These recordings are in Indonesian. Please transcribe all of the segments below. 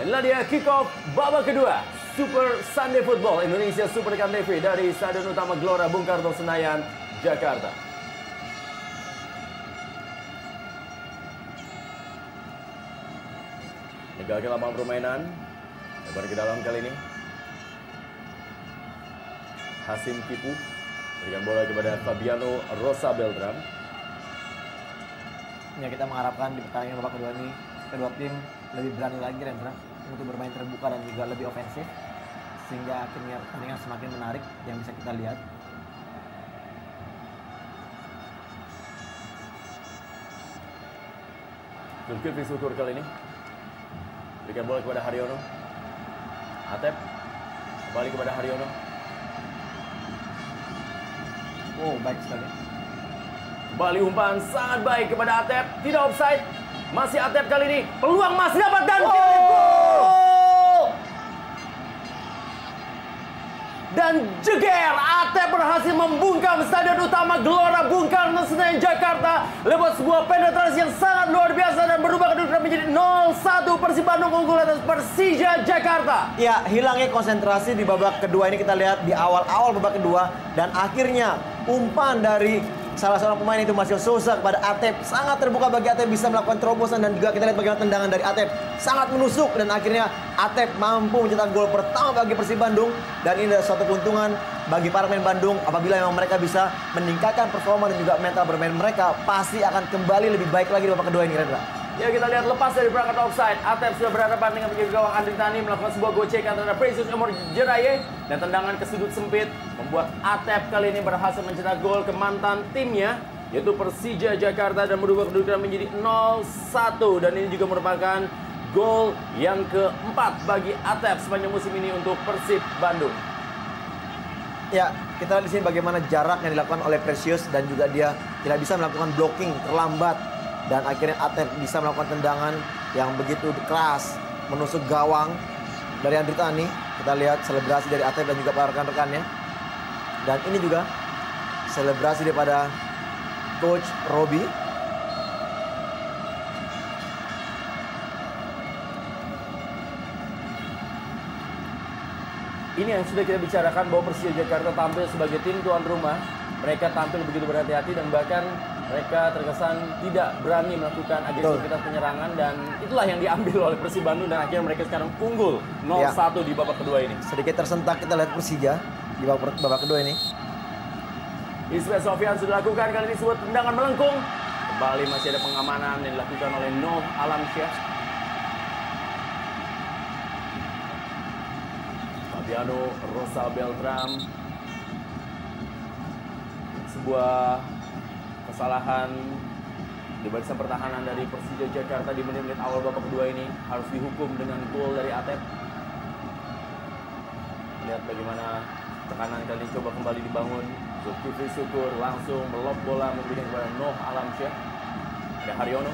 Inilah dia kick-off babak kedua Super Sunday Football Indonesia Super Dekan TV dari Stadion Utama Gelora Bung Karno Senayan, Jakarta. Legal ke lapangan permainan, lebar ke dalam kali ini. Hasim Kipu berikan bola kepada Fabiano Rosa Beltram. Ya, kita mengharapkan di pertandingan babak kedua ini kedua tim lebih berani lagi Rendra untuk bermain terbuka dan juga lebih ofensif sehingga akhirnya pertandingan semakin menarik yang bisa kita lihat. Zulkifli Syukur kali ini berikan bola kepada Haryono. Atep kembali kepada Haryono. Oh, baik sekali. Kembali umpan sangat baik kepada Atep, tidak offside. Masih Atep kali ini, peluang masih dapat dan gol! Dan jeger, Atep berhasil membungkam Stadion Utama Gelora Bung Karno Senayan, Jakarta lewat sebuah penetrasi yang sangat luar biasa dan berubah kedudukan menjadi 0-1. Persib Bandung unggul atas Persija Jakarta. Ya, hilangnya konsentrasi di babak kedua ini kita lihat di awal-awal babak kedua dan akhirnya umpan dari salah seorang pemain itu Marcel Souza kepada Atep sangat terbuka bagi Atep bisa melakukan terobosan dan juga kita lihat bagaimana tendangan dari Atep sangat menusuk dan akhirnya Atep mampu mencetak gol pertama bagi Persib Bandung dan ini adalah suatu keuntungan bagi para pemain Bandung apabila memang mereka bisa meningkatkan performa dan juga mental bermain mereka pasti akan kembali lebih baik lagi di babak kedua ini Rendra. Ya, kita lihat lepas dari perangkat offside, Atep sudah berhadapan dengan penjaga gawang Andri Tani melakukan sebuah gocekan terhadap Precious Emor Jeraye dan tendangan ke sudut sempit membuat Atep kali ini berhasil mencetak gol ke mantan timnya yaitu Persija Jakarta dan merubah kedudukan menjadi 0-1 dan ini juga merupakan gol yang keempat bagi Atep sepanjang musim ini untuk Persib Bandung. Ya, kita lihat di sini bagaimana jarak yang dilakukan oleh Precious dan juga dia tidak bisa melakukan blocking terlambat. Dan akhirnya Atep bisa melakukan tendangan yang begitu keras menusuk gawang dari Andri Tani. Kita lihat selebrasi dari Atep dan juga para rekan-rekannya. Dan ini juga selebrasi daripada Coach Robi. Ini yang sudah kita bicarakan bahwa Persija Jakarta tampil sebagai tim tuan rumah. Mereka tampil begitu berhati-hati dan bahkan mereka terkesan tidak berani melakukan agresivitas penyerangan dan itulah yang diambil oleh Persib Bandung dan akhirnya mereka sekarang unggul 0-1 di babak kedua ini. Sedikit tersentak kita lihat Persija di babak kedua ini. Ismail Sofyan sudah lakukan kali ini sebuah tendangan melengkung. Kembali masih ada pengamanan yang dilakukan oleh Noh Alamsyah. Fabiano Rosa Beltram. Sebuah kesalahan di barisan pertahanan dari Persija Jakarta di menit-menit awal babak kedua ini harus dihukum dengan gol dari Atep. Lihat bagaimana tekanan kali ini coba kembali dibangun. Zulkifli Syukur langsung melop bola memberikan kepada Noh Alamsyah. Ada Haryono.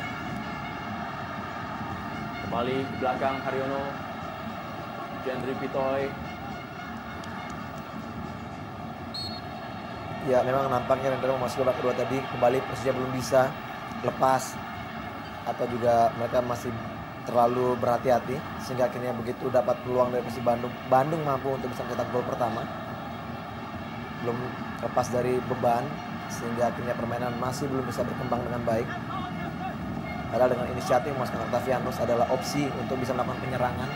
Kembali ke belakang Haryono. Jendri Pitoy. Ya, memang nampaknya Rendra memasuki babak kedua tadi kembali Persija belum bisa lepas atau juga mereka masih terlalu berhati-hati sehingga akhirnya begitu dapat peluang dari Persib Bandung mampu untuk bisa mencetak gol pertama. Belum lepas dari beban sehingga akhirnya permainan masih belum bisa berkembang dengan baik. Padahal dengan inisiatif memasukkan Octavianus adalah opsi untuk bisa melakukan penyerangan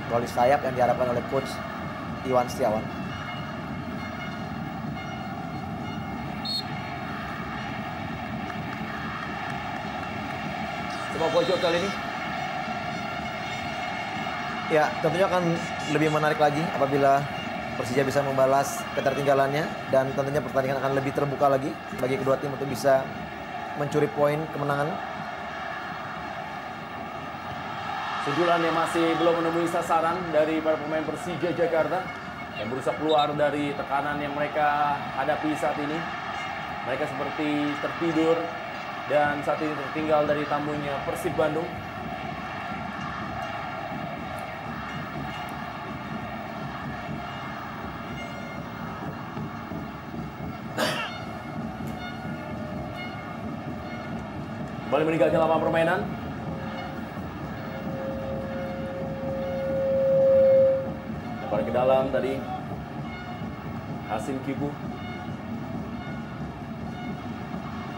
melalui sayap yang diharapkan oleh coach Iwan Setiawan. Sepak pojok kali ini. Ya, tentunya akan lebih menarik lagi apabila Persija bisa membalas ketertinggalannya dan tentunya pertandingan akan lebih terbuka lagi bagi kedua tim untuk bisa mencuri poin kemenangan. Sundulan yang masih belum menemui sasaran dari para pemain Persija Jakarta yang berusaha keluar dari tekanan yang mereka hadapi saat ini. Mereka seperti tertidur dan saat ini tertinggal dari tamunya Persib Bandung. Kembali meninggalkan lapangan permainan. dalam tadi. Hasim Kibu.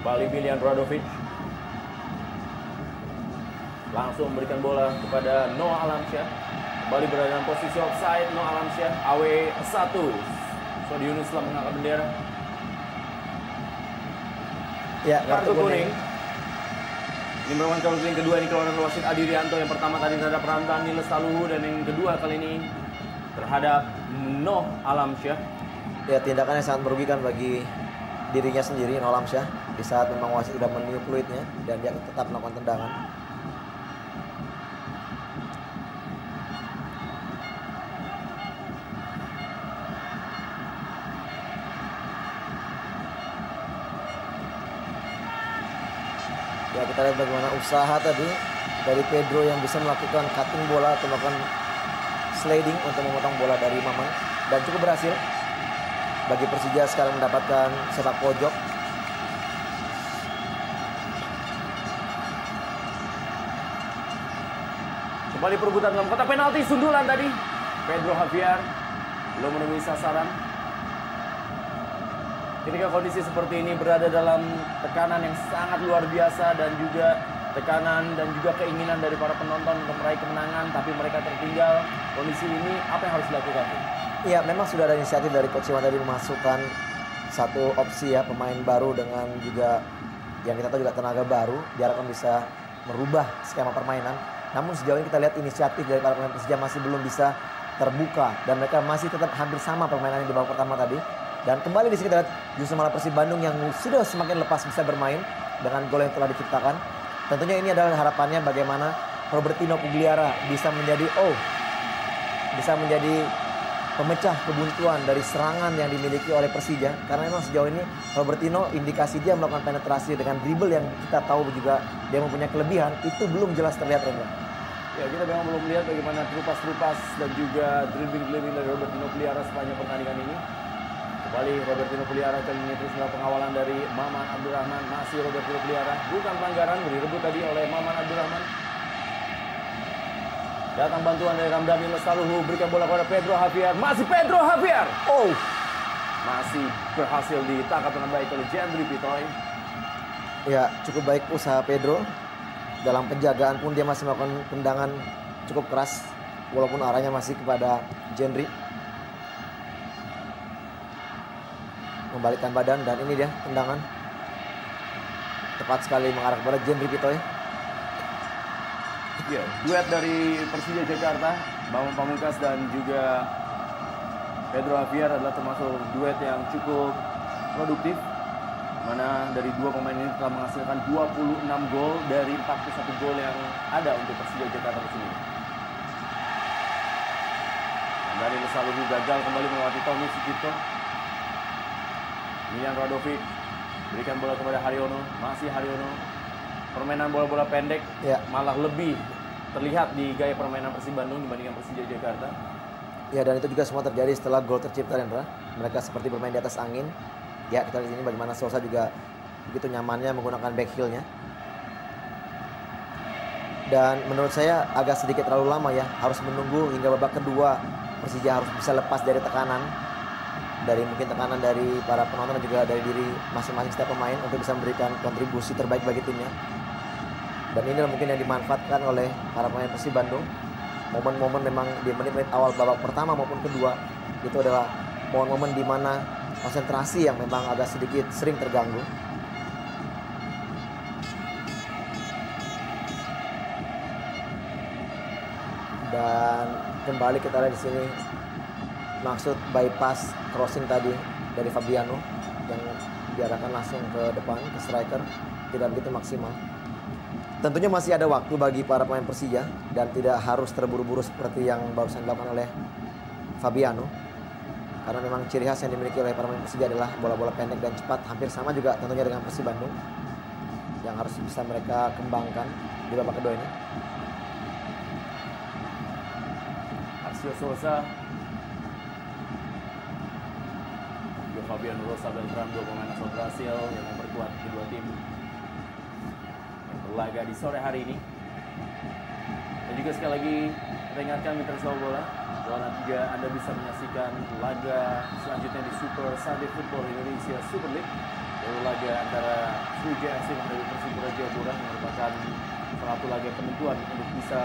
Kembali Miljan Radovic. Langsung memberikan bola kepada Noah Alamsyah. Kembali berada dalam posisi offside. Noah Alamsyah. AW1. Sodi Yunus telah mengangkat bendera. Ya, Kartu kuning. Ini merupakan kartu kuning kedua ini keluaran wasit Adi Rianto. Yang pertama tadi terhadap Ramdhani Lestaluhu, dan yang kedua kali ini terhadap Noah Alamsyah. Ya, tindakannya sangat merugikan bagi dirinya sendiri, Noah Alamsyah, di saat memang wasit sudah meniup peluitnya dan dia tetap melakukan tendangan. Ya, kita lihat bagaimana usaha tadi dari Pedro yang bisa melakukan cutting bola atau melakukan sliding untuk memotong bola dari Maman, dan cukup berhasil bagi Persija sekarang mendapatkan sepak pojok. Kembali perebutan dalam kotak penalti, sundulan tadi. Pedro Javier belum menemui sasaran. Ketika kondisi seperti ini berada dalam tekanan yang sangat luar biasa dan juga tekanan dan juga keinginan dari para penonton untuk meraih kemenangan, tapi mereka tertinggal. Kondisi ini apa yang harus dilakukan? Iya, memang sudah ada inisiatif dari Coach Iwan tadi memasukkan satu opsi ya, pemain baru dengan juga yang kita tahu juga tenaga baru, diharapkan bisa merubah skema permainan. Namun sejauh ini kita lihat inisiatif dari para pemain Persija masih belum bisa terbuka dan mereka masih tetap hampir sama permainannya di babak pertama tadi. Dan kembali di sini kita lihat justru malah Persib Bandung yang sudah semakin lepas bisa bermain dengan gol yang telah diciptakan. Tentunya ini adalah harapannya bagaimana Robertinho Pugliara bisa menjadi pemecah kebuntuan dari serangan yang dimiliki oleh Persija. Karena memang sejauh ini Robertinho indikasi dia melakukan penetrasi dengan dribble yang kita tahu juga dia mempunyai kelebihan, itu belum jelas terlihat, Rendra. Ya, kita memang belum melihat bagaimana terupas-terupas dan juga dribbling-dribbling dari Robertinho Pugliara sepanjang pertandingan ini. Kembali Robertinho Pugliara kali ini terus melakukan pengawalan dari Maman Abdurrahman. Masih Robertinho Pugliara, bukan pelanggaran, direbut tadi oleh Maman Abdurrahman. Datang bantuan dari Ramdhani Lestaluhu, berikan bola kepada Pedro Javier. Masih Pedro Javier. Oh, masih berhasil ditangkap dengan baik oleh Jendri Pitoy. Ya, cukup baik usaha Pedro. Dalam penjagaan pun dia masih melakukan tendangan cukup keras, walaupun arahnya masih kepada Jendri. Membalikkan badan dan ini dia tendangan. Tepat sekali mengarah kepada Jendri Pitoy. Ya, duet dari Persija Jakarta, Bambang Pamungkas dan juga Pedro Javier adalah termasuk duet yang cukup produktif. Mana dari dua pemain ini telah menghasilkan 26 gol dari 41 gol yang ada untuk Persija Jakarta di sini. Dari Lestaluhu gagal kembali melewati Tommy Sucipto. Miljan Radovic berikan bola kepada Haryono, masih Haryono. Permainan bola-bola pendek Ya, malah lebih terlihat di gaya permainan Persib Bandung dibandingkan Persija Jakarta. ya, dan itu juga semua terjadi setelah gol tercipta, Rendra. Mereka seperti bermain di atas angin. Ya, kita lihat di sini bagaimana Sosa juga begitu nyamannya menggunakan back heel-nya. Dan menurut saya agak sedikit terlalu lama ya, harus menunggu hingga babak kedua. Persija harus bisa lepas dari tekanan, dari mungkin tekanan dari para penonton dan juga dari diri masing-masing setiap pemain untuk bisa memberikan kontribusi terbaik bagi timnya. Dan ini mungkin yang dimanfaatkan oleh para pemain Persib Bandung. Momen-momen memang di menit-menit awal babak pertama maupun kedua itu adalah momen-momen di mana konsentrasi yang memang agak sedikit sering terganggu. Dan kembali kita lihat di sini maksud bypass crossing tadi dari Fabiano yang diarahkan langsung ke depan ke striker tidak begitu maksimal. Tentunya masih ada waktu bagi para pemain Persija dan tidak harus terburu-buru seperti yang barusan dilakukan oleh Fabiano. Karena memang ciri khas yang dimiliki oleh para pemain Persija adalah bola-bola pendek dan cepat. Hampir sama juga tentunya dengan Persib Bandung yang harus bisa mereka kembangkan di babak kedua ini. Arsio Sosa, juga Fabian Rosa Beltran, dua pemain asal Brasil yang memperkuat kedua tim yang berlaga di sore hari ini. Dan juga sekali lagi Kita ingatkan mitra sepak bola bahwa nanti juga Anda bisa menyaksikan laga selanjutnya di Super Sunday Football Indonesia Super League. Yaitu laga antara Sriwijaya FC menghadapi Persipura Jayapura yang merupakan salah satu laga penentuan untuk bisa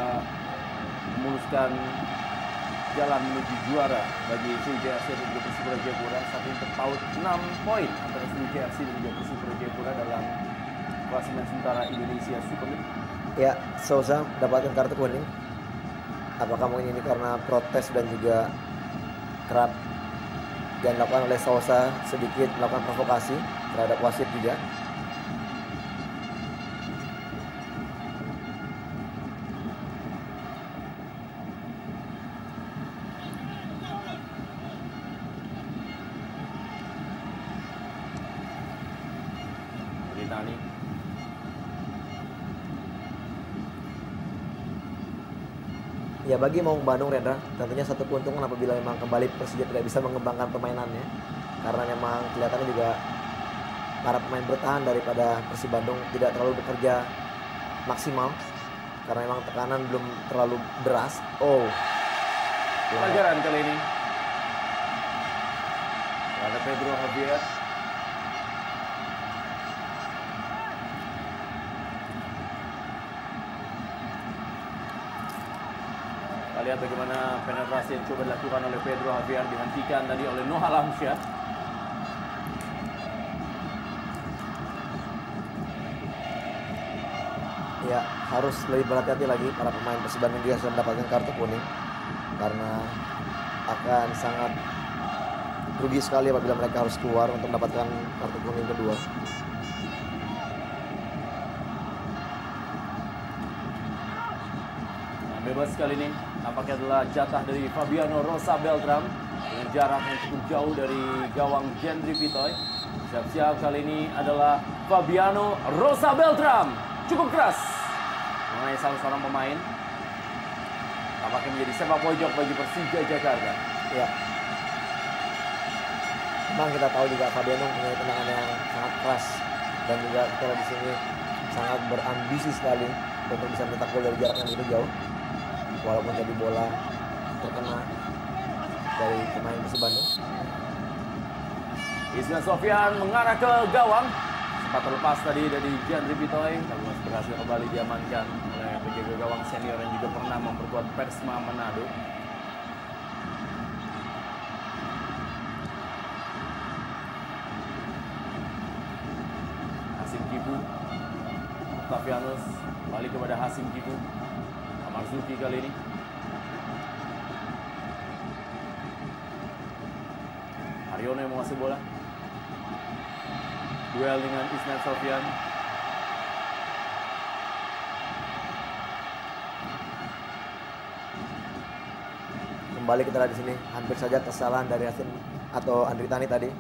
memuluskan jalan menuju juara bagi Sriwijaya FC dan juga Persipura Jayapura. Saat ini terpaut 6 poin antara Sriwijaya FC dan juga Persipura Jayapura dalam klasemen sementara Indonesia Super League. Ya, Sousa mendapatkan kartu kuning. Apakah mungkin ini karena protes dan juga kerap yang dilakukan oleh Sousa sedikit melakukan provokasi terhadap wasit juga. Ritani. Ya, bagi Maung Bandung, Rendra, tentunya satu keuntungan apabila memang kembali Persija tidak bisa mengembangkan permainannya, karena memang kelihatannya juga para pemain bertahan daripada Persib Bandung tidak terlalu bekerja maksimal karena memang tekanan belum terlalu deras. Pelajaran kali ini ada Pedro Javier. Kita lihat bagaimana penetrasi yang coba dilakukan oleh Pedro Javier, dihentikan tadi oleh Noah Lamsyah. Ya, harus lebih berhati-hati lagi para pemain Persib Bandung juga sudah mendapatkan kartu kuning karena akan sangat rugi sekali apabila mereka harus keluar untuk mendapatkan kartu kuning kedua. Bebas kali ini nampaknya adalah jatah dari Fabiano Rosa Beltram dengan jarak yang cukup jauh dari gawang Gendry Pitoy. Siap-siap kali ini adalah Fabiano Rosa Beltram. Cukup keras mengenai salah seorang pemain. Nampaknya menjadi sepak pojok bagi Persija Jakarta. Ya. Memang kita tahu juga Fabiano punya tendangan yang sangat keras dan juga kita lihat di sini sangat berambisi sekali untuk bisa mencetak gol dari jarak yang begitu jauh. Walaupun tadi bola terkena dari pemain Persib Bandung. Ismail Sofyan mengarah ke gawang. Sempat terlepas tadi dari Gendry Pitoy, tapi masih berhasil kembali diamankan oleh penjaga gawang senior yang juga pernah memperkuat Persma Manado. Hasim Kipu, Octavianus kembali kepada Hasim Kipu. Marzuki kali ini. Haryono yang menguasai bola. Duel dengan Ismail Sofyan. Kembali kita lihat di sini hampir saja kesalahan dari Hasim atau Andri Tani tadi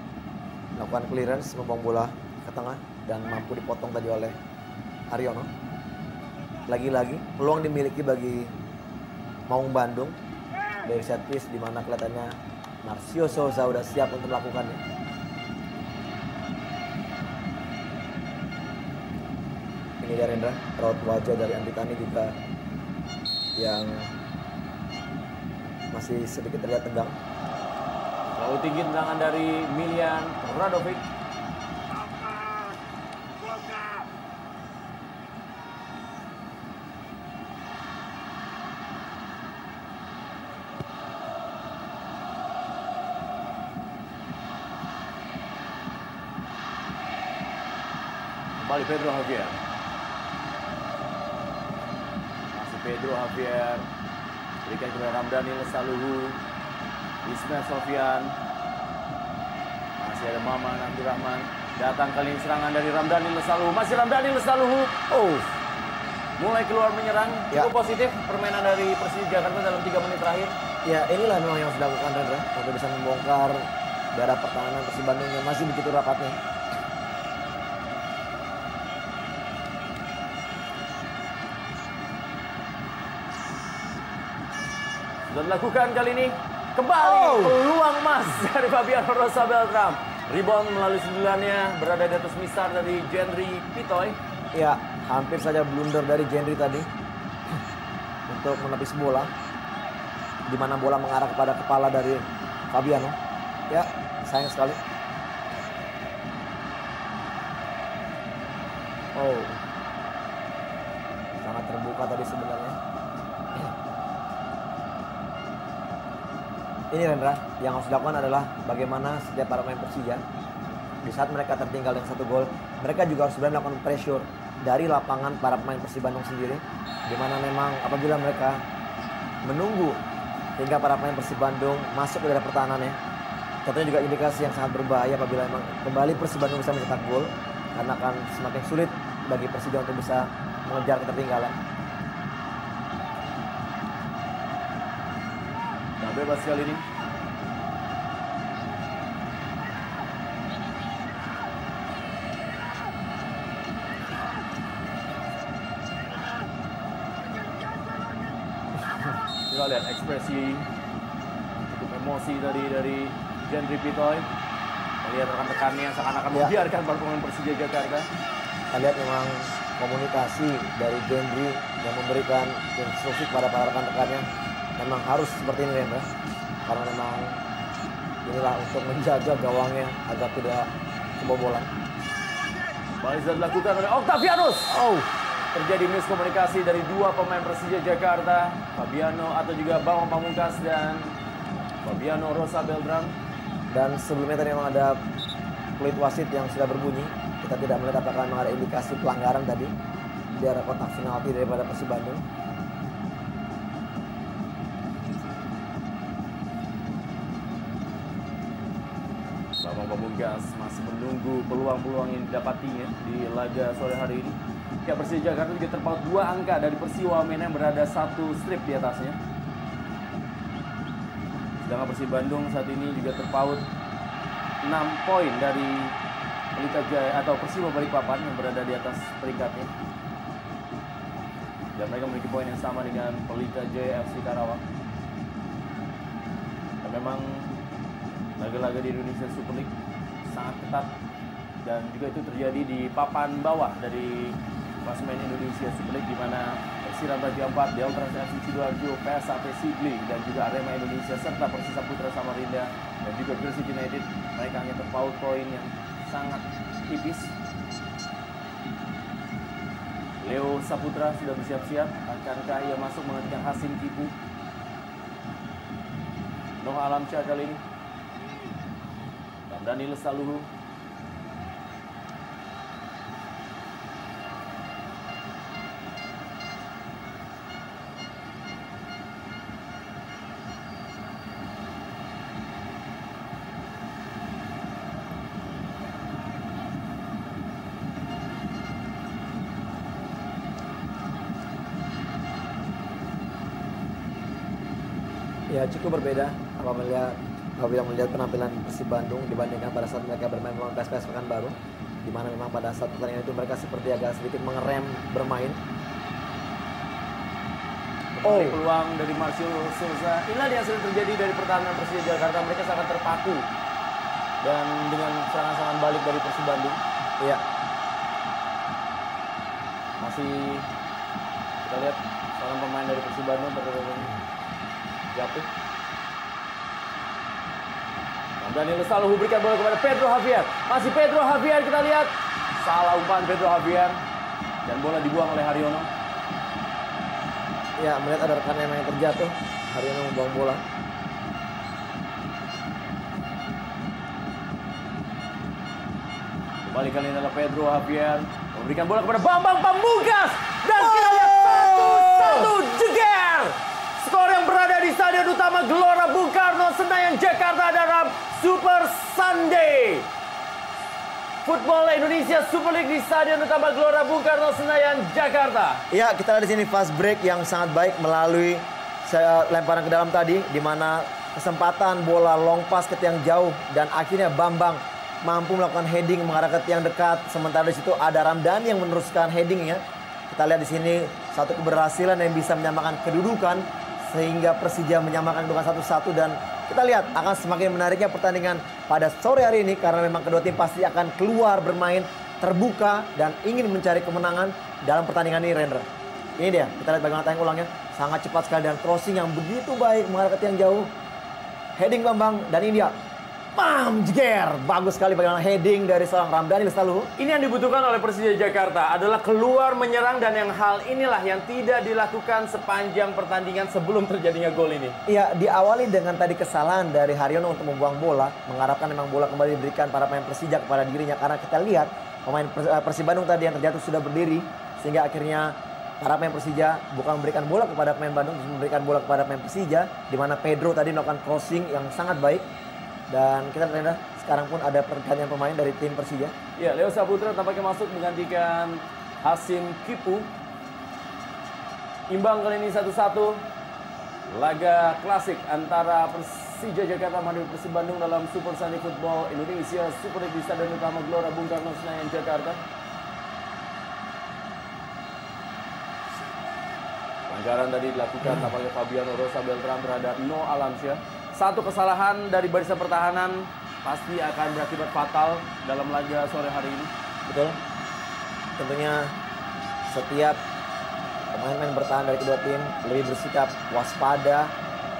melakukan clearance membuang bola ke tengah dan mampu dipotong tadi oleh Haryono. Lagi-lagi peluang dimiliki bagi Maung Bandung dari set piece di mana kelihatannya Marcio Sousa sudah siap untuk melakukannya. Ini dia Rendra, raut wajah dari Andri Tani juga yang masih sedikit terlihat tegang. Terlalu tinggi tendangan dari Milian Radovic. Kembali Pedro Javier. Masih Pedro Javier. Berikan kepada Ramdhani Lestaluhu. Ismail Sofyan. Masih ada Maman Abdurrahman. Datang kali ini serangan dari Ramdhani Lestaluhu. Masih Ramdhani Lestaluhu. Mulai keluar menyerang. Cukup positif permainan dari Persija Jakarta dalam 3 menit terakhir. Ya, inilah memang yang harus dilakukan Rendra untuk bisa membongkar daerah pertahanan Persib Bandung yang masih begitu rapatnya. Sudah dilakukan kali ini. Kembali peluang emas dari Fabiano Rosa Beltram. Rebound melalui sundulannya berada di atas misar dari Gendry Pitoy. Ya, hampir saja blunder dari Gendry tadi untuk menepis bola. di mana bola mengarah kepada kepala dari Fabiano. Ya, sayang sekali. Oh, sangat terbuka tadi sebenarnya. Ini Rendra, yang harus dilakukan adalah bagaimana setiap para pemain Persija di saat mereka tertinggal dengan 1 gol, mereka juga harus berani melakukan pressure dari lapangan para pemain Persib Bandung sendiri, di mana memang apabila mereka menunggu hingga para pemain Persib Bandung masuk ke daerah pertahanannya, tentunya juga indikasi yang sangat berbahaya apabila memang kembali Persib Bandung bisa mencetak gol, karena akan semakin sulit bagi Persija untuk bisa mengejar ketertinggalan. Nah, bebas kali ini. Kita lihat ekspresi cukup emosi dari Gendry Pitoy. Melihat rekan-rekannya seakan-akan membiarkan para pemain Persija Jakarta. Kita lihat memang komunikasi dari Gendry yang memberikan instruksi kepada para rekan-rekannya memang harus seperti ini, Rendra. Karena memang inilah untuk menjaga gawangnya agar tidak kebobolan. Baliza dilakukan oleh Octavianus. Oh, terjadi miskomunikasi dari 2 pemain Persija Jakarta, Fabiano atau juga Bambang Pamungkas dan Fabiano Rosa Beltran. Dan sebelumnya tadi memang ada peluit wasit yang sudah berbunyi. Kita tidak melihat apakah memang ada indikasi pelanggaran tadi di arah kotak penalti daripada Persib Bandung. Bambang Pamungkas masih menunggu peluang-peluang yang didapatinya di laga sore hari ini. Ya, Persija Jakarta juga terpaut 2 angka dari Persiwa Wamen yang berada 1 strip di atasnya. Sedangkan Persib Bandung saat ini juga terpaut 6 poin dari Pelita Jaya atau Persiwa Balikpapan yang berada di atas peringkatnya. Dan mereka memiliki poin yang sama dengan Pelita Jaya FC Karawang. Dan memang laga-laga di Indonesia Super League sangat ketat, dan juga itu terjadi di papan bawah dari klasemen Indonesia Super League, di mana Persira Raja 4, Delta FC Sidoarjo, PSAP Sigli, dan juga Arema Indonesia serta Persisa Putra Samarinda dan juga Gresik United, mereka hanya terpaut poin yang sangat tipis. Leo Saputra sudah bersiap-siap, akankah ia masuk menggantikan Hasim Kipu? Noh Alamsyah kali ini. Daniel Saluhu. Ya, cukup berbeda apabila melihat penampilan Persib Bandung dibandingkan pada saat mereka bermain melawan PSPS Pekanbaru, di mana memang pada saat pertandingan itu mereka seperti agak sedikit mengerem bermain. Oh, peluang dari Marcio Souza. Inilah yang sering terjadi dari pertahanan Persija Jakarta. Mereka sangat terpaku dan dengan serangan-serangan balik dari Persib Bandung. Iya. Masih kita lihat seorang pemain dari Persib Bandung jatuh. Daniel Saluhu berikan bola kepada Pedro Javier. Masih Pedro Javier, kita lihat. Salah umpan Pedro Javier. Dan bola dibuang oleh Haryono. Ya, melihat ada rekan yang terjatuh. Haryono membuang bola. Kembali kali ini adalah Pedro Javier. Memberikan bola kepada Bambang Pamungkas. Dan kita lihat 1-1 jeger. Skor yang berada di Stadion Utama Gelora Bung Karno, Senayan, Jakarta dalam Super Sunday. Football Indonesia Super League di Stadion Utama Gelora Bung Karno, Senayan, Jakarta. Ya, kita lihat di sini fast break yang sangat baik melalui lemparan ke dalam tadi, di mana kesempatan bola long pass ke tiang jauh dan akhirnya Bambang mampu melakukan heading mengarah ke tiang dekat. Sementara di situ ada Ramdhani yang meneruskan headingnya. Kita lihat di sini satu keberhasilan yang bisa menyamakan kedudukan sehingga Persija menyamakan kedudukan 1-1, dan kita lihat akan semakin menariknya pertandingan pada sore hari ini karena memang kedua tim pasti akan keluar bermain terbuka dan ingin mencari kemenangan dalam pertandingan ini, Rendra. Ini dia, kita lihat bagaimana tayang ulangnya. Sangat cepat sekali dan crossing yang begitu baik mengarah ke tiang jauh. Heading Bambang dan ini dia. Bam, jeger. Bagus sekali bagaimana heading dari seorang Ramdhani Lestaluhu. Ini yang dibutuhkan oleh Persija Jakarta adalah keluar menyerang, dan yang hal inilah yang tidak dilakukan sepanjang pertandingan sebelum terjadinya gol ini. Iya, diawali dengan tadi kesalahan dari Haryono untuk membuang bola, mengharapkan memang bola kembali diberikan para pemain Persija kepada dirinya, karena kita lihat pemain Persib Bandung tadi yang terjatuh sudah berdiri, sehingga akhirnya para pemain Persija bukan memberikan bola kepada pemain Bandung, terus memberikan bola kepada pemain Persija, di mana Pedro tadi melakukan crossing yang sangat baik. Dan kita lihat sekarang pun ada pergantian pemain dari tim Persija. Ya, Leo Saputra tampaknya masuk menggantikan Hasim Kipu. Imbang kali ini 1-1. Laga klasik antara Persija Jakarta menghadapi Persib Bandung dalam Super Sunday Football Indonesia Super League di Stadion Utama Gelora Bung Karno Senayan Jakarta. Pelanggaran tadi dilakukan tampaknya Fabiano Rosa Beltran terhadap No Alamsyah. Satu kesalahan dari barisan pertahanan pasti akan berakibat fatal dalam laga sore hari ini. Betul. Tentunya setiap pemain-pemain bertahan dari kedua tim lebih bersikap waspada,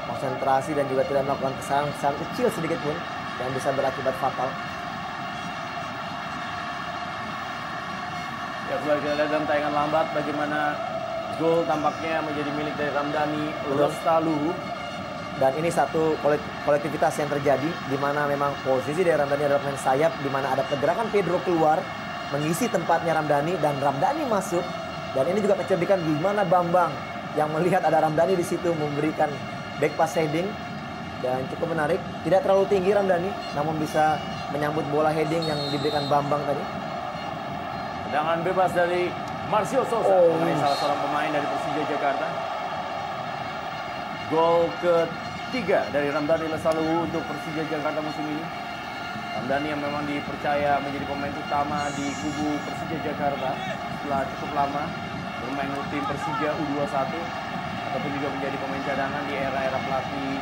konsentrasi, dan juga tidak melakukan kesalahan kecil sedikit pun yang bisa berakibat fatal. Ya, kembali kita lihat dalam tayangan lambat bagaimana gol tampaknya menjadi milik dari Ramdhani Lestaluhu. Dan ini satu kolektivitas yang terjadi, di mana memang posisi dari Ramdhani adalah pemain sayap, di mana ada pergerakan Pedro keluar mengisi tempatnya Ramdhani, dan Ramdhani masuk. Dan ini juga kecerdikan di mana Bambang yang melihat ada Ramdhani di situ memberikan back pass heading, dan cukup menarik. Tidak terlalu tinggi Ramdhani, namun bisa menyambut bola heading yang diberikan Bambang tadi. Tendangan bebas dari Marcio Sousa mengenai salah seorang pemain dari Persija Jakarta. Gol ketiga dari Ramdhani Lestaluhu untuk Persija Jakarta musim ini. Ramdhani yang memang dipercaya menjadi pemain utama di kubu Persija Jakarta setelah cukup lama bermain untuk tim Persija U21 ataupun juga menjadi pemain cadangan di era-era pelatih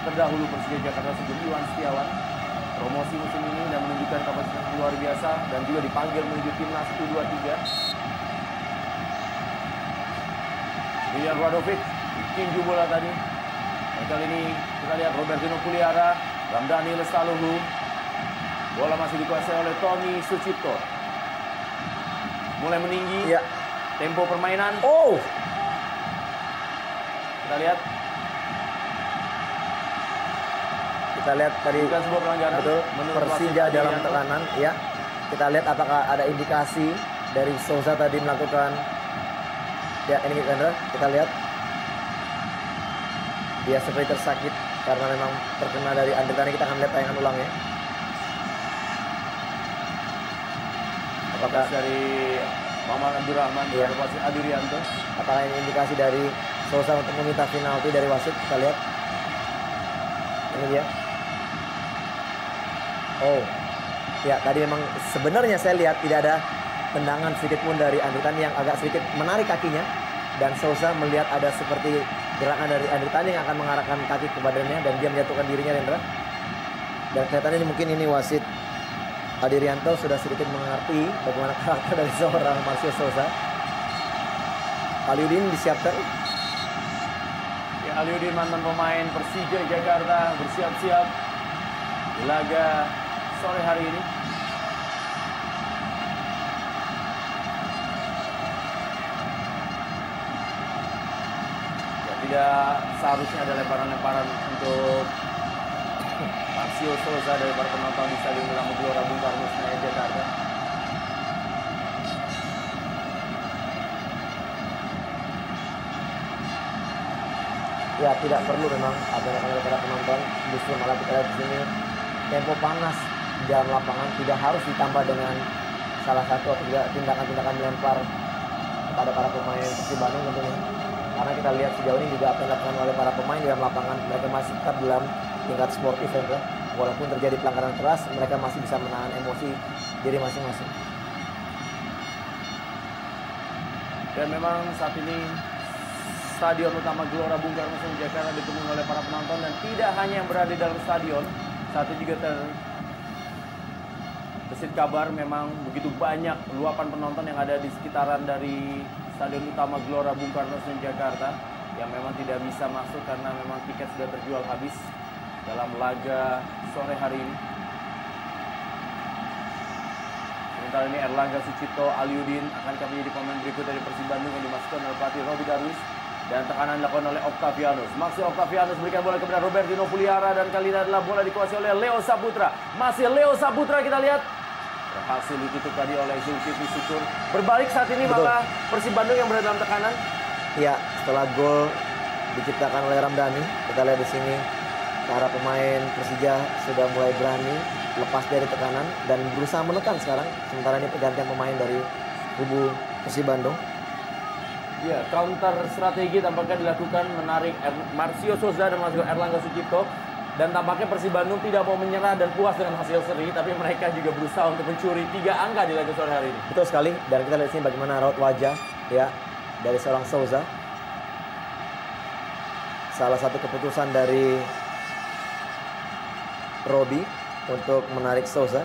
terdahulu Persija Jakarta sebelum Iwan Setiawan. Promosi musim ini dan menunjukkan kapasitas luar biasa dan juga dipanggil menuju timnas U23. William Radovic tinju bola tadi. Dan kali ini kita lihat Robertino Puliara, Ramdhani Lestaluhu. Bola masih dikuasai oleh Tony Sucipto. Mulai meninggi. Ya. Tempo permainan. Kita lihat. Kita lihat tadi. Bukan sebuah pelanggaran. Betul. Persija dalam tekanan. Ya. Kita lihat apakah ada indikasi dari Sousa tadi melakukan. Ya, ini kita lihat. Dia seperti tersakit karena memang terkena dari Andritani. Kita akan lihat tayangan ulangnya. Apakah dari Maman Abdurrahman dan wasit Adirianto? Apakah ini indikasi dari Sousa untuk meminta penalti dari wasit? Kita lihat. Ini dia. Ya, tadi memang sebenarnya saya lihat tidak ada tendangan sedikit pun dari Andritani yang agak sedikit menarik kakinya, dan Sousa melihat ada seperti gerakan dari Andritani yang akan mengarahkan kaki ke badannya dan dia menjatuhkan dirinya, Rendra. Dan kelihatannya mungkin ini wasit Adirianto sudah sedikit mengerti bagaimana karakter dari seorang Marcio Sousa. Aliudin disiapkan. Ya, Aliudin mantan pemain Persija Jakarta bersiap-siap di laga sore hari ini. Tidak seharusnya ada lemparan-lemparan untuk Marcio Sousa dari para penonton di Stadion Gelora Bung Karno Senayan Jakarta. Ya, tidak perlu memang ada oleh para penonton, justru malah kita lihat di sini tempo panas di dalam lapangan tidak harus ditambah dengan salah satu atau juga tindakan-tindakan melempar kepada para pemain Persib Bandung tentunya. Karena kita lihat sejauh ini juga apa yang dilakukan oleh para pemain di dalam lapangan, mereka masih tetap dalam tingkat sportif, ya. Walaupun terjadi pelanggaran keras, mereka masih bisa menahan emosi diri masing-masing. Dan memang saat ini Stadion Utama Gelora Bung Karno Senayan Jakarta dipenuhi oleh para penonton, dan tidak hanya yang berada di dalam stadion, saat ini juga terbesit kabar memang begitu banyak luapan penonton yang ada di sekitaran dari Stadion Utama Gelora Bung Karno Senayan Jakarta yang memang tidak bisa masuk karena memang tiket sudah terjual habis dalam laga sore hari ini. Sementara ini Erlangga Sucipto Aliudin akan menjadi pemain berikut dari Persib Bandung yang dimasukkan oleh pelatih Roby Darwis. Dan tekanan dilakukan oleh Octavianus. Maxi Octavianus berikan bola kepada Robertino Puliara dan kali ini adalah bola dikuasai oleh Leo Saputra. Masih Leo Saputra kita lihat. Berhasil ditutup tadi oleh Zulkifli Syukur. Berbalik saat ini malah Persib Bandung yang berada dalam tekanan. Ya, setelah gol diciptakan oleh Ramdhani, kita lihat di sini para pemain Persija sudah mulai berani lepas dari tekanan dan berusaha menekan sekarang. Sementara ini pergantian pemain dari kubu Persib Bandung. Ya, counter strategi tampaknya dilakukan menarik Marcio Souza dan masuk Erlangga Sucipto. Dan tampaknya Persib Bandung tidak mau menyerah dan puas dengan hasil seri, tapi mereka juga berusaha untuk mencuri 3 angka di laga sore hari ini. Betul sekali, dan kita lihat sini bagaimana raut wajah ya dari seorang Souza. Salah satu keputusan dari Roby untuk menarik Souza.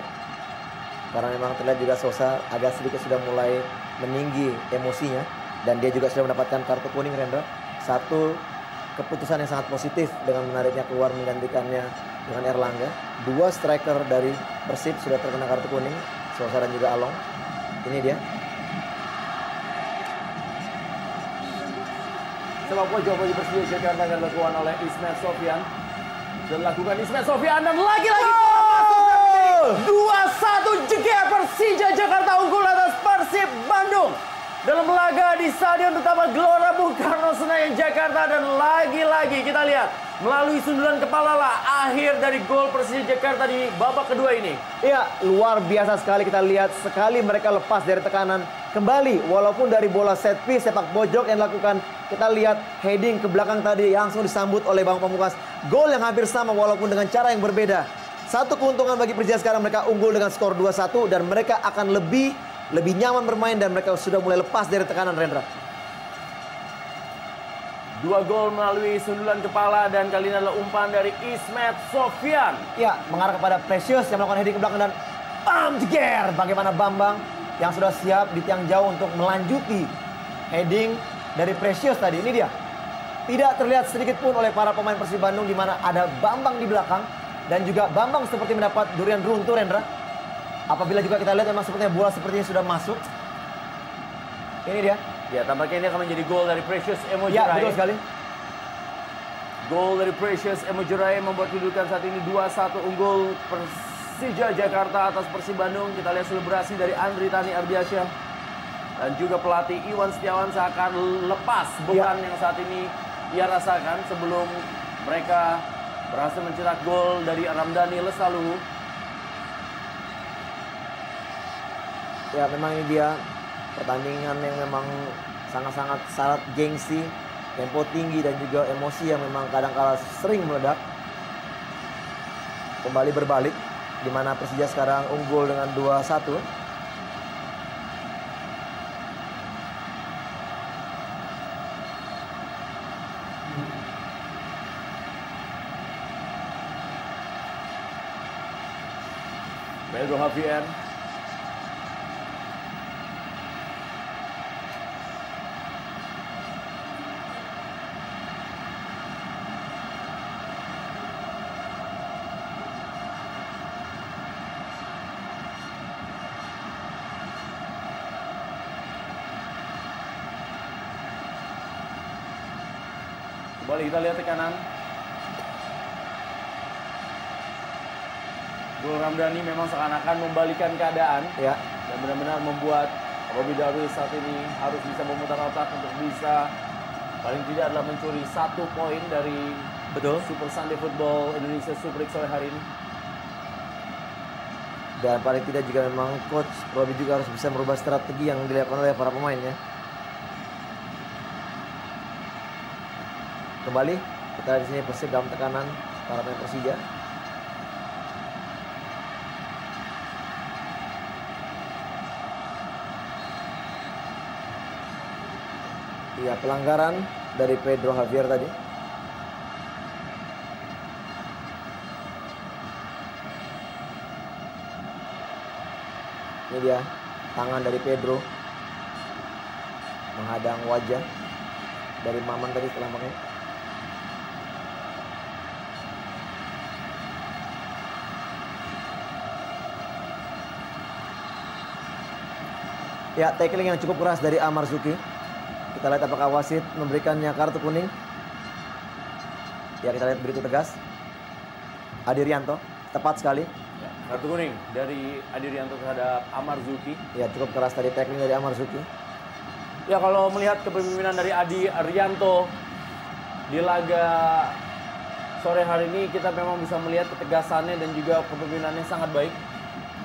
Karena memang terlihat juga Souza agak sedikit sudah mulai meninggi emosinya. Dan dia juga sudah mendapatkan kartu kuning, Rendra. Satu keputusan yang sangat positif dengan menariknya keluar menggantikannya dengan Erlangga. 2 striker dari Persib sudah terkena kartu kuning, Souza dan juga Along. Ini dia. Sepak pojok bagi Persija Jakarta akan dilakukan oleh Ismet Sofyan. Dilakukan Ismet Sofyan dan lagi-lagi 2-1 jeger Persija Jakarta unggul atas Persib Bandung. Dalam laga di Stadion Utama Gelora Bung Karno Senayan Jakarta. Dan lagi-lagi kita lihat melalui sundulan kepala lah akhir dari gol Persija Jakarta di babak kedua ini. Iya, luar biasa sekali kita lihat. Sekali mereka lepas dari tekanan kembali. Walaupun dari bola set piece sepak pojok yang dilakukan, kita lihat heading ke belakang tadi langsung disambut oleh Bang Pamungkas. Gol yang hampir sama walaupun dengan cara yang berbeda. Satu keuntungan bagi Persija sekarang, mereka unggul dengan skor 2-1 dan mereka akan lebih nyaman bermain dan mereka sudah mulai lepas dari tekanan, Rendra. 2 gol melalui sundulan kepala dan kali ini adalah umpan dari Ismet Sofyan. Ya, mengarah kepada Precious yang melakukan heading ke belakang dan bam, jeger. Bagaimana Bambang yang sudah siap di tiang jauh untuk melanjuti heading dari Precious tadi. Ini dia. Tidak terlihat sedikit pun oleh para pemain Persib Bandung di mana ada Bambang di belakang dan juga Bambang seperti mendapat durian runtuh, Rendra. Apabila juga kita lihat memang sepertinya bola sepertinya sudah masuk. Ini dia. Ya, tampaknya ini akan menjadi gol dari Precious Emo Juraye. Ya, betul sekali. Gol dari Precious Emo Juraye membuat kedudukan saat ini 2-1 unggul Persija Jakarta atas Persib Bandung. Kita lihat selebrasi dari Andri Tani Ardiansyah dan juga pelatih Iwan Setiawan seakan lepas beban yang saat ini ia rasakan sebelum mereka berhasil mencetak gol dari Ramdhani Lesaluhu. Ya, memang ini dia pertandingan yang memang sangat-sangat syarat gengsi, tempo tinggi dan juga emosi yang memang kadang-kala sering meledak. Kembali berbalik, di mana Persija sekarang unggul dengan 2-1. Pedro Javier. Kembali kita lihat tekanan. Gol Ramdhani memang seakan-akan membalikan keadaan. Ya. Dan benar-benar membuat Roby Darwis saat ini harus bisa memutar otak untuk bisa paling tidak adalah mencuri 1 poin dari Super Sunday Football Indonesia Super League sore hari ini. Dan paling tidak juga memang coach Roby juga harus bisa merubah strategi yang dilakukan oleh para pemainnya. Kembali kita di sini Persib dalam tekanan para pemain Persija. Iya, pelanggaran dari Pedro Javier tadi. Ini dia tangan dari Pedro menghadang wajah dari Maman tadi tampaknya. Ya, tackling yang cukup keras dari Amar Zuki. Kita lihat apakah wasit memberikannya kartu kuning. Ya, kita lihat begitu tegas. Adi Rianto, tepat sekali. Ya, kartu kuning dari Adi Rianto terhadap Amar Zuki. Ya, cukup keras tadi tackling dari Amar Zuki. Ya, kalau melihat kepemimpinan dari Adi Rianto di laga sore hari ini, kita memang bisa melihat ketegasannya dan juga kepemimpinannya sangat baik.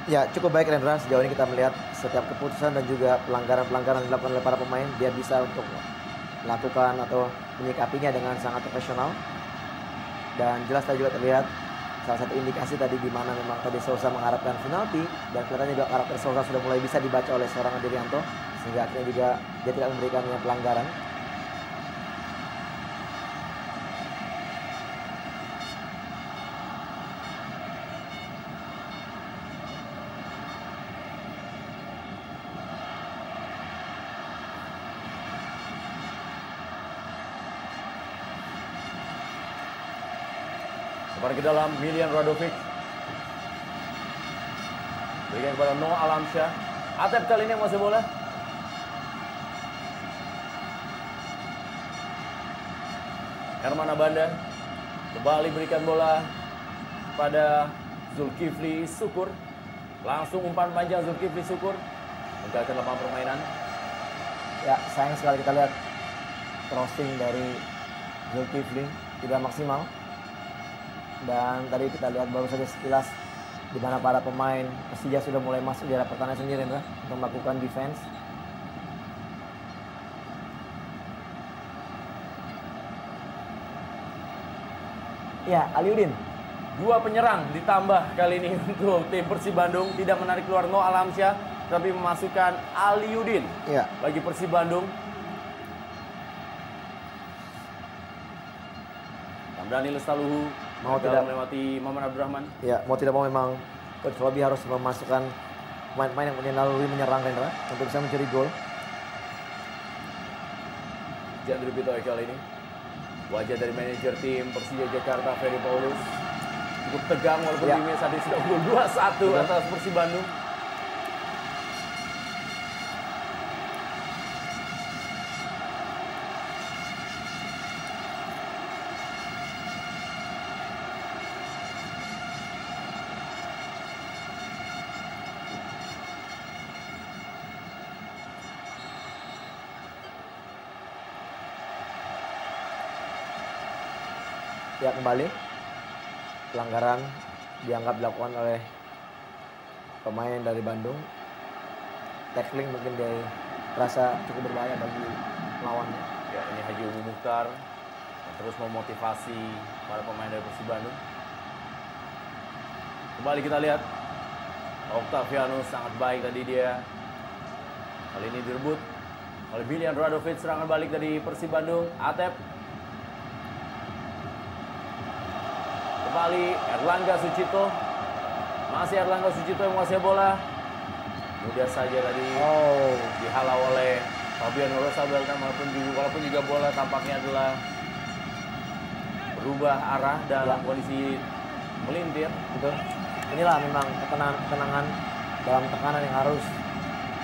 Ya, cukup baik Rendra. Sejauh ini kita melihat setiap keputusan dan juga pelanggaran-pelanggaran yang dilakukan oleh para pemain, dia bisa untuk melakukan atau menyikapinya dengan sangat profesional. Dan jelas tadi juga terlihat salah satu indikasi tadi di mana memang tadi Sousa mengharapkan penalti, dan kelihatannya juga karakter Sousa sudah mulai bisa dibaca oleh seorang Adi Rianto, sehingga akhirnya juga dia tidak memberikannya pelanggaran. Kembali ke dalam, Milian Radovic berikan kepada Noah Alamsyah. Atep kali ini yang masih bola. Herman Abanda kembali berikan bola pada Zulkifli Syukur. Langsung umpan panjang Zulkifli Syukur menggagalkan lapangan permainan. Ya, sayang sekali kita lihat crossing dari Zulkifli tidak maksimal. Dan tadi kita lihat baru saja sekilas di mana para pemain Persija sudah mulai masuk di area pertahanan sendiri, Indra, untuk melakukan defense. Ya, Aliudin. Dua penyerang ditambah kali ini untuk tim Persib Bandung, tidak menarik keluar Noah Alamsyah, tapi memasukkan Aliudin Ya. bagi Persib Bandung. Ramdhani Lestaluhu Mau tidak melewati Maman Abdurrahman. Ya, mau tidak mau memang Coach Robi harus memasukkan pemain-pemain yang punya naluri menyerang, Indra, untuk bisa mencuri gol. Jandri Pito kali ini. Wajah dari manajer tim Persija Jakarta, Ferry Paulus, cukup tegang walaupun Ya. timnya saat ini sudah unggul 2-1 atas Persib Bandung. Ya, kembali pelanggaran dianggap dilakukan oleh pemain dari Bandung. Tackling mungkin dia terasa cukup berbahaya bagi lawannya. Ya, ini Haji Umum Mukhtar yang terus memotivasi para pemain dari Persib Bandung. Kembali kita lihat Octavianus sangat baik tadi dia. Kali ini direbut oleh Milian Radovic. Serangan balik dari Persib Bandung. Atep kembali, Erlangga Sucipto. Masih Erlangga Sucipto yang menguasai bola. Mudah saja tadi dihalau oleh Fabian Rosabel, walaupun juga bola tampaknya adalah berubah arah dalam kondisi melintir. Betul. Inilah memang ketenangan dalam tekanan yang harus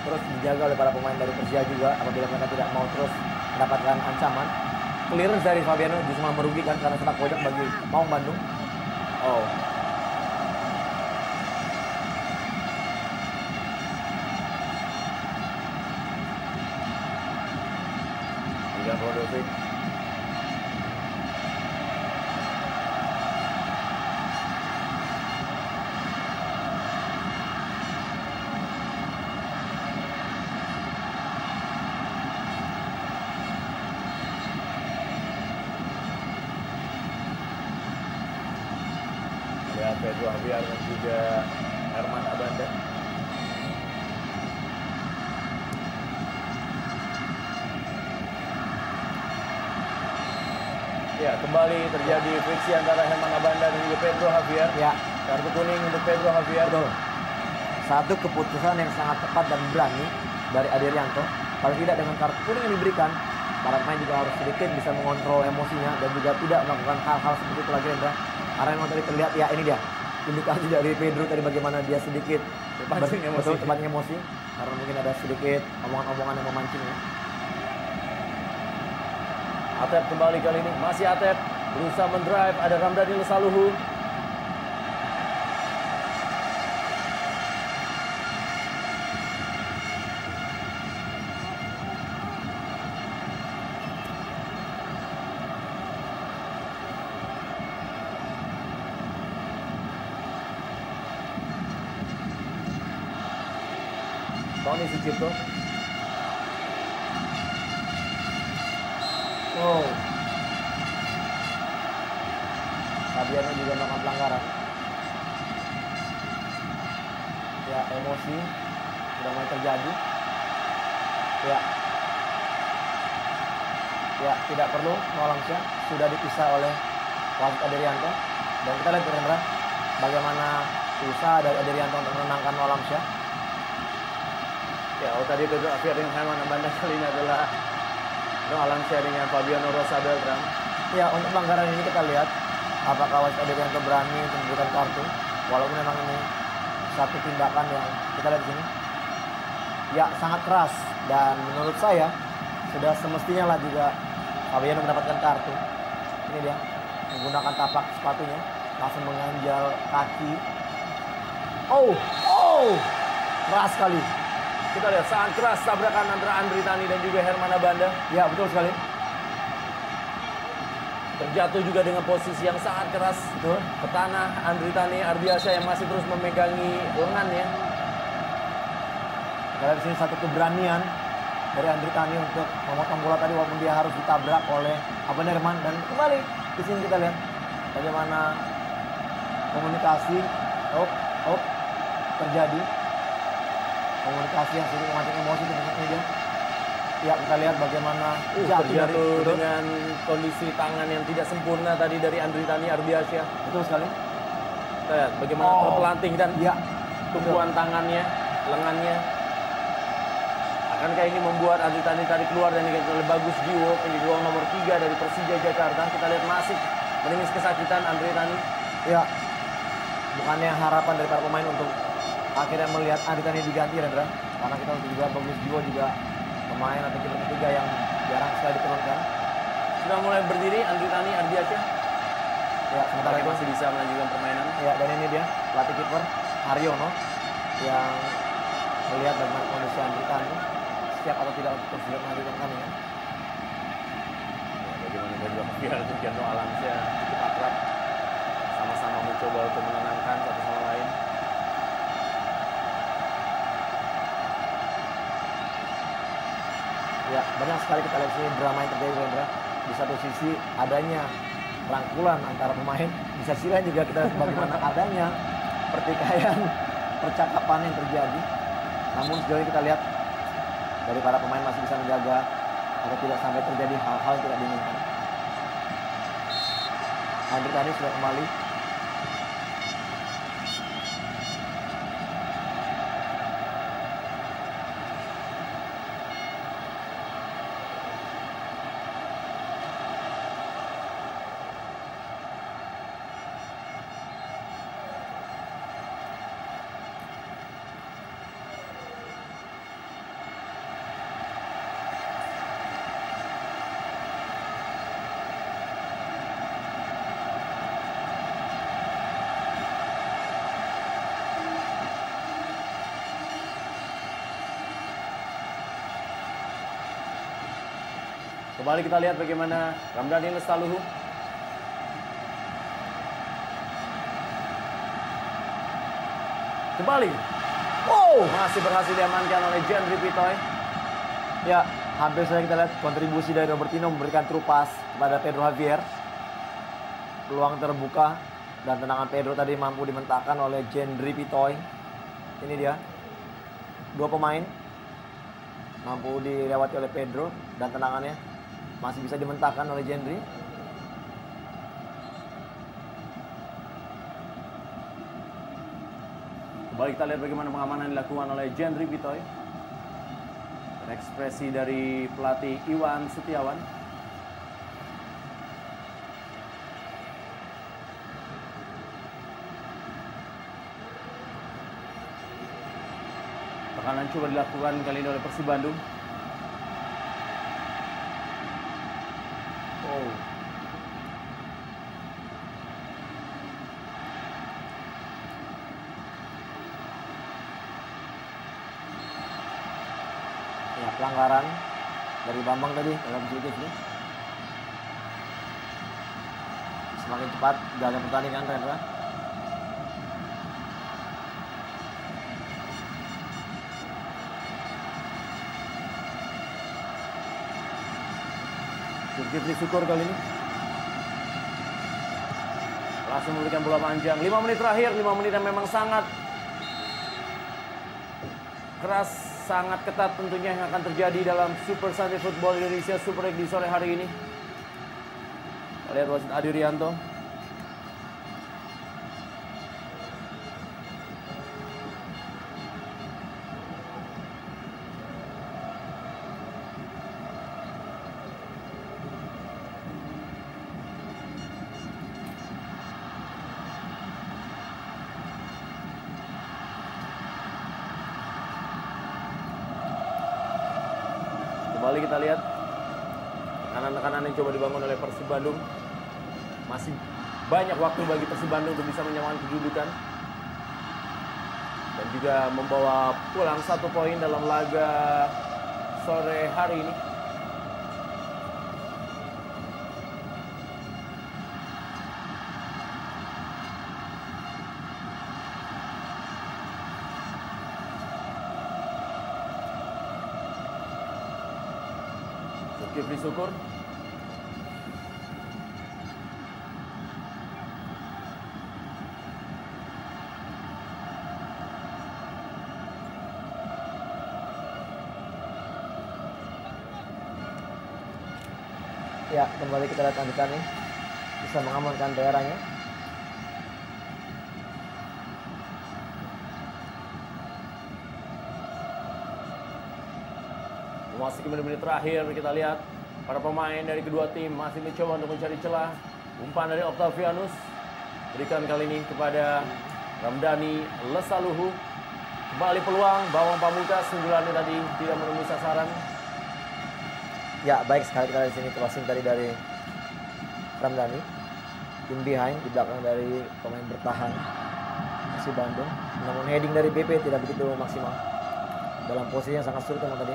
terus dijaga oleh para pemain dari Persija juga, apabila mereka tidak mau terus mendapatkan ancaman. Clearance dari Fabiano justru malah merugikan karena sepak pojok bagi Maung Bandung. Milian Radovic. Ada Pedro Javier dan juga Herman Abanda. Ya, kembali terjadi friksi antara Herman Abanda dan juga Pedro Javier. Ya, Kartu kuning untuk Pedro Javier. betul. Satu keputusan yang sangat tepat dan berani dari Adrianto. Paling tidak dengan kartu kuning yang diberikan, para pemain juga harus sedikit bisa mengontrol emosinya dan juga tidak melakukan hal-hal seperti itu lagi, Rendra. Karena memang tadi terlihat, ya ini dia indikasi dari Pedro tadi bagaimana dia sedikit cepatnya emosi karena mungkin ada sedikit omongan-omongan yang memancingnya. Atep kembali kali ini, masih Atep berusaha mendrive, ada Ramdhani Lesaluhu. Tony Sucipto. Oh. Fabiano juga melakukan pelanggaran. Ya, emosi sudah mulai terjadi. Ya, tidak perlu Nolamsyah sudah dipisah oleh wasit Adrianto. Dan kita lihat, Rendra, bagaimana usaha dari Adrianto untuk menenangkan Nolamsyah. Ya, tadi Pedro Afiar dengan Herman Abanda kali ini adalah Nolamsyah dengan Fabiano Rosa Beltran. Ya, untuk pelanggaran ini kita lihat apakah wasit Adrianto berani untuk memberikan kartu, walaupun memang ini satu tindakan yang kita lihat di sini. Ya, sangat keras dan menurut saya sudah semestinya lah juga Fabiano mendapatkan kartu. Ini dia menggunakan tapak sepatunya, langsung menganjal kaki. Keras sekali. Kita lihat sangat keras tabrakan antara Andri Tani dan juga Herman Abanda. Ya, betul sekali. Terjatuh juga dengan posisi yang sangat keras. Betul. Ke tanah Andri Tani Ardiansyah yang masih terus memegangi lengannya. Kita lihat di sini satu keberanian dari Andri Tani untuk memotong bola tadi walaupun dia harus ditabrak oleh Abanda Herman. Dan kembali di sini kita lihat bagaimana komunikasi terjadi. Komunikasi yang sedikit memancing emosi dengan media. Ya, kita lihat bagaimana terjatuh dengan kondisi tangan yang tidak sempurna tadi dari Andri Tani Ardiansyah. Betul sekali. Kita lihat bagaimana terpelanting dan tumpuan tangannya, lengannya. Akankah ini membuat Andri Tani tadi keluar dan diganti oleh Bagus Jiwo, ini ruang nomor 3 dari Persija Jakarta. Kita lihat masih menangis kesakitan Andri Tani. Ya, bukannya harapan dari para pemain untuk akhirnya melihat Andri Tani diganti, Rendra, karena kita juga Bagus Jiwo juga pemain atau kiper ketiga yang jarang sekali diturunkan. Sudah mulai berdiri Andri Tani Ardiansyah. Ya, sementara itu masih bisa melanjutkan permainan. Ya, dan ini dia pelatih kiper Haryono yang melihat bagaimana kondisi Andri Tani siap atau tidak untuk terus melanjutkan kami ya. Bagaimana Pedro Afiar dan Nolamsyah cukup akrab, sama-sama mencoba untuk menenangkan satu sama lain. Ya, banyak sekali kita lihat sini drama yang terjadi, Rendra. Di satu sisi adanya rangkulan antara pemain, di sisi lain juga kita lihat bagaimana adanya pertikaian percakapan yang terjadi. Namun sejauh ini kita lihat dari para pemain masih bisa menjaga agar tidak sampai terjadi hal-hal yang tidak diinginkan. Andri Tani sudah kembali. Kembali kita lihat bagaimana Ramdhani Lesaluhu. Kembali. Masih berhasil diamankan oleh Jendri Pitoy. Ya, hampir saja kita lihat kontribusi dari Robertino memberikan true pass kepada Pedro Javier. Peluang terbuka dan tendangan Pedro tadi mampu dimentakkan oleh Jendri Pitoy. Ini dia. Dua pemain mampu dilewati oleh Pedro dan tendangannya masih bisa dimentakkan oleh Jendri. Kembali kita lihat bagaimana pengamanan dilakukan oleh Jendri Bitoy. Dan ekspresi dari pelatih Iwan Setiawan. Tekanan coba dilakukan kali ini oleh Persib Bandung. Oh. Ya, pelanggaran dari Bambang tadi dalam sedikit nih. Semakin cepat jalannya pertandingan, Rendra. Zulkifli Syukur kali ini langsung memberikan bola panjang. 5 menit terakhir, 5 menit yang memang sangat keras, sangat ketat tentunya yang akan terjadi dalam Super Sunday Football Indonesia Super League di sore hari ini. Kita lihat wasit Adi Rianto. Kembali kita lihat tekanan-tekanan yang coba dibangun oleh Persib Bandung. Masih banyak waktu bagi Persib Bandung untuk bisa menyamakan kedudukan dan juga membawa pulang 1 poin dalam laga sore hari ini. Zulkifli Syukur. Ya, kembali kita lihat Andika nih bisa mengamankan daerahnya. Memasuki menit-menit terakhir, kita lihat para pemain dari kedua tim masih mencoba untuk mencari celah. Umpan dari Octavianus berikan kali ini kepada Ramdhani Lesaluhu. Kembali peluang, Bawang Pamungkas unggulannya tadi tidak menemui sasaran. Ya, baik sekali kita di sini crossing tadi dari Ramdhani. In behind di belakang dari pemain bertahan Persib Bandung. Namun heading dari BP tidak begitu maksimal. Dalam posisi yang sangat sulit memang tadi.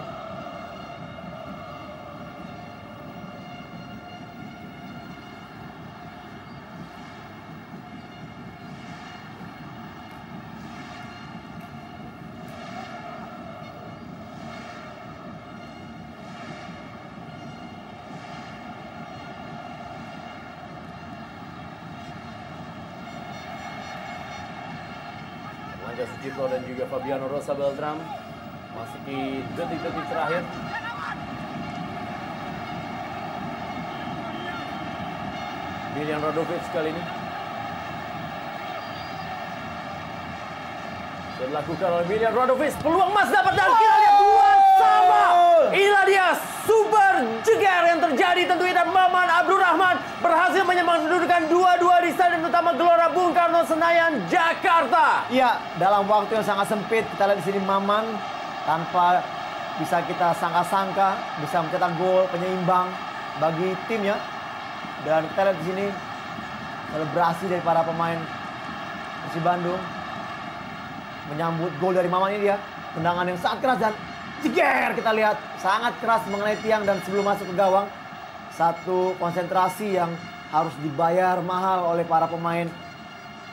Manja Sucipto dan juga Fabiano Rosa Beltram masih di detik-detik terakhir. Milian Radovic kali ini sudah dilakukan oleh Milian Radovic. Peluang emas dapat dan kita lihat 2-sama. Inilah dia super jeger yang terjadi tentunya, dan Maman Abdurrahman berhasil menyamakan kedudukan 2-2 di Stadion Utama Gelora Bung Karno Senayan, Jakarta. Iya, dalam waktu yang sangat sempit kita lihat di sini Maman tanpa bisa kita sangka-sangka bisa mencetak gol penyeimbang bagi timnya. Dan kita lihat di sini selebrasi dari para pemain Persib Bandung menyambut gol dari Maman ini, dia tendangan yang sangat keras dan jeger, kita lihat sangat keras mengenai tiang dan sebelum masuk ke gawang. Satu konsentrasi yang harus dibayar mahal oleh para pemain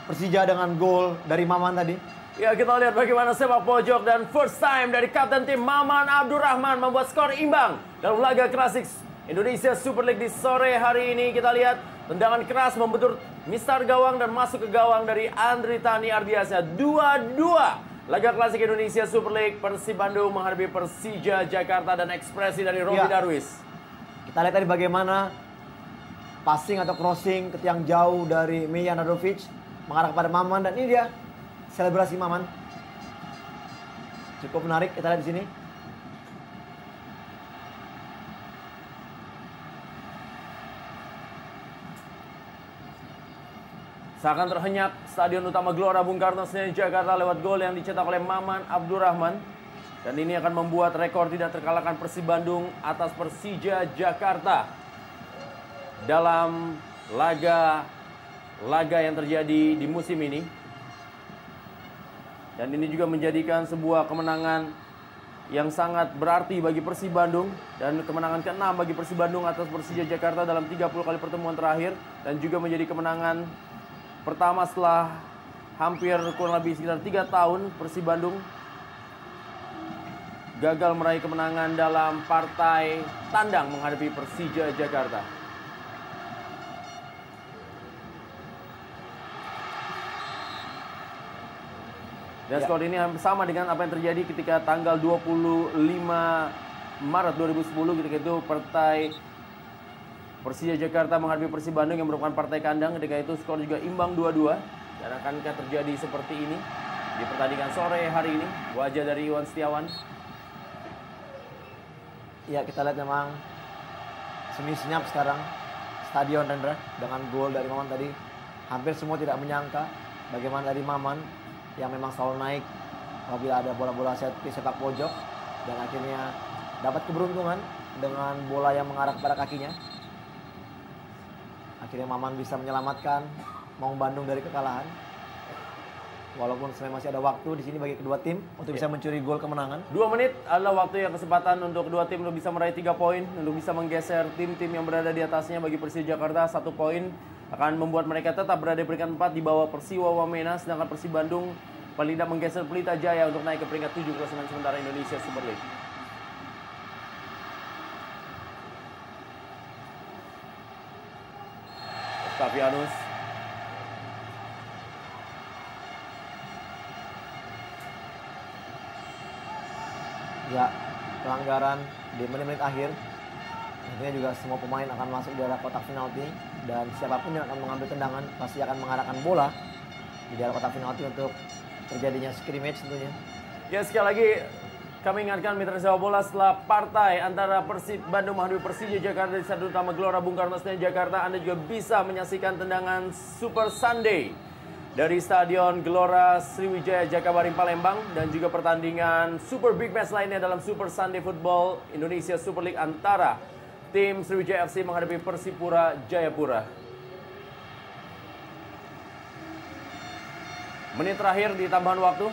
Persija dengan gol dari Maman tadi. Ya, kita lihat bagaimana sepak pojok dan first time dari kapten tim Maman Abdurrahman membuat skor imbang dalam laga klasik Indonesia Super League di sore hari ini. Kita lihat tendangan keras membentur mistar gawang dan masuk ke gawang dari Andri Tani Ardiansyah. 2-2. Laga klasik Indonesia Super League, Persib Bandung menghadapi Persija Jakarta, dan ekspresi dari Robi Darwis. Kita lihat tadi bagaimana passing atau crossing ke tiang jauh dari Milian Radovic mengarah kepada Maman, dan ini dia selebrasi Maman Cukup menarik kita lihat di sini. Seakan terhenyak Stadion Utama Gelora Bung Karno Senayan Jakarta lewat gol yang dicetak oleh Maman Abdurrahman. Dan ini akan membuat rekor tidak terkalahkan Persib Bandung atas Persija Jakarta dalam laga yang terjadi di musim ini. Dan ini juga menjadikan sebuah kemenangan yang sangat berarti bagi Persib Bandung. Dan kemenangan ke-6 bagi Persib Bandung atas Persija Jakarta dalam 30 kali pertemuan terakhir. Dan juga menjadi kemenangan pertama setelah hampir kurang lebih sekitar 3 tahun Persib Bandung gagal meraih kemenangan dalam partai tandang menghadapi Persija Jakarta. Dan skor ini sama dengan apa yang terjadi ketika tanggal 25 Maret 2010 ketika itu partai Persija Jakarta menghadapi Persib Bandung yang merupakan partai kandang. Ketika itu skor juga imbang 2-2. Dan akankah terjadi seperti ini di pertandingan sore hari ini? Wajah dari Iwan Setiawan. Ya, kita lihat memang semi senyap sekarang stadion, Rendra, dengan gol dari Maman tadi. Hampir semua tidak menyangka bagaimana dari Maman yang memang selalu naik apabila ada bola-bola set piece sepak pojok, dan akhirnya dapat keberuntungan dengan bola yang mengarah kepada kakinya. Akhirnya Maman bisa menyelamatkan Maung Bandung dari kekalahan. Walaupun sebenarnya masih ada waktu di sini bagi kedua tim untuk bisa mencuri gol kemenangan. 2 menit adalah waktu yang kesempatan untuk kedua tim untuk bisa meraih 3 poin, untuk bisa menggeser tim-tim yang berada di atasnya. Bagi Persija Jakarta 1 poin akan membuat mereka tetap berada di peringkat 4 di bawah Persiwa Wamena, sedangkan Persib Bandung paling tidak menggeser Pelita Jaya untuk naik ke peringkat 7 klasemen sementara Indonesia Super League. Octavianus. Ya, pelanggaran di menit-menit akhir. Nantinya juga semua pemain akan masuk di daerah kotak penalti, dan siapapun yang akan mengambil tendangan pasti akan mengarahkan bola di daerah kotak penalti untuk terjadinya scrimmage tentunya. Ya, sekali lagi kami ingatkan mitra sepak bola, setelah partai antara Persib Bandung menghadapi Persija Jakarta di Stadion Utama Gelora Bung Karno Senayan Jakarta, Anda juga bisa menyaksikan tendangan Super Sunday dari Stadion Gelora Sriwijaya Jakabaring Palembang, dan juga pertandingan Super Big Match lainnya dalam Super Sunday Football Indonesia Super League antara tim Sriwijaya FC menghadapi Persipura Jayapura. Menit terakhir di tambahan waktu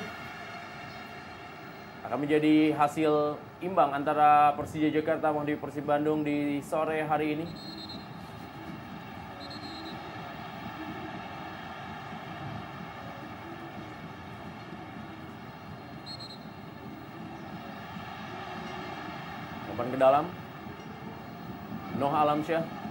akan menjadi hasil imbang antara Persija Jakarta menghadapi Persib Bandung di sore hari ini. Umpan ke dalam. Noh Alamsyah.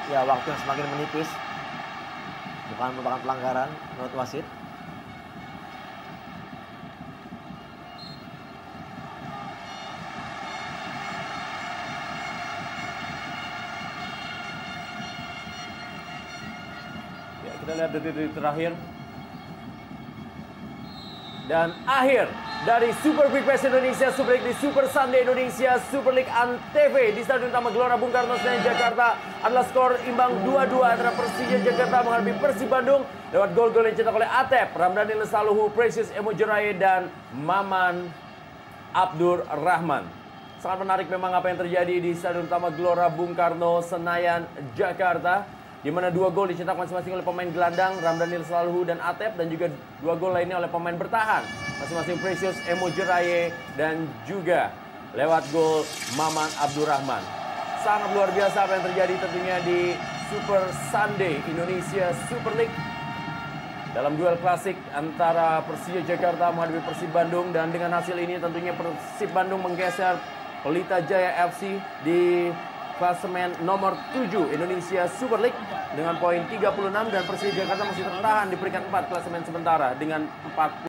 Ya, waktu yang semakin menipis, bukan merupakan pelanggaran menurut wasit. Ya, kita lihat detik-detik terakhir. Dan akhir dari Super Big Match Indonesia Super League di Super Sunday Indonesia Super League Antv di Stadion Utama Gelora Bung Karno Senayan Jakarta adalah skor imbang 2-2 antara Persija Jakarta menghadapi Persib Bandung lewat gol-gol yang dicetak oleh Atep, Ramdhani Lesaluhu, Precious Emo Jeraye, dan Maman Abdurrahman. Sangat menarik memang apa yang terjadi di Stadion Utama Gelora Bung Karno Senayan Jakarta, di mana 2 gol dicetak masing-masing oleh pemain gelandang Ramdhani Lesaluhu dan Atep, dan juga 2 gol lainnya oleh pemain bertahan masing-masing Precious Emo Jeraye dan juga lewat gol Maman Abdurrahman. Sangat luar biasa apa yang terjadi tentunya di Super Sunday Indonesia Super League. Dalam duel klasik antara Persija Jakarta menghadapi Persib Bandung, dan dengan hasil ini tentunya Persib Bandung menggeser Pelita Jaya FC di klasemen nomor 7 Indonesia Super League dengan poin 36, dan Persija Jakarta masih tertahan di peringkat 4 klasemen sementara dengan 40.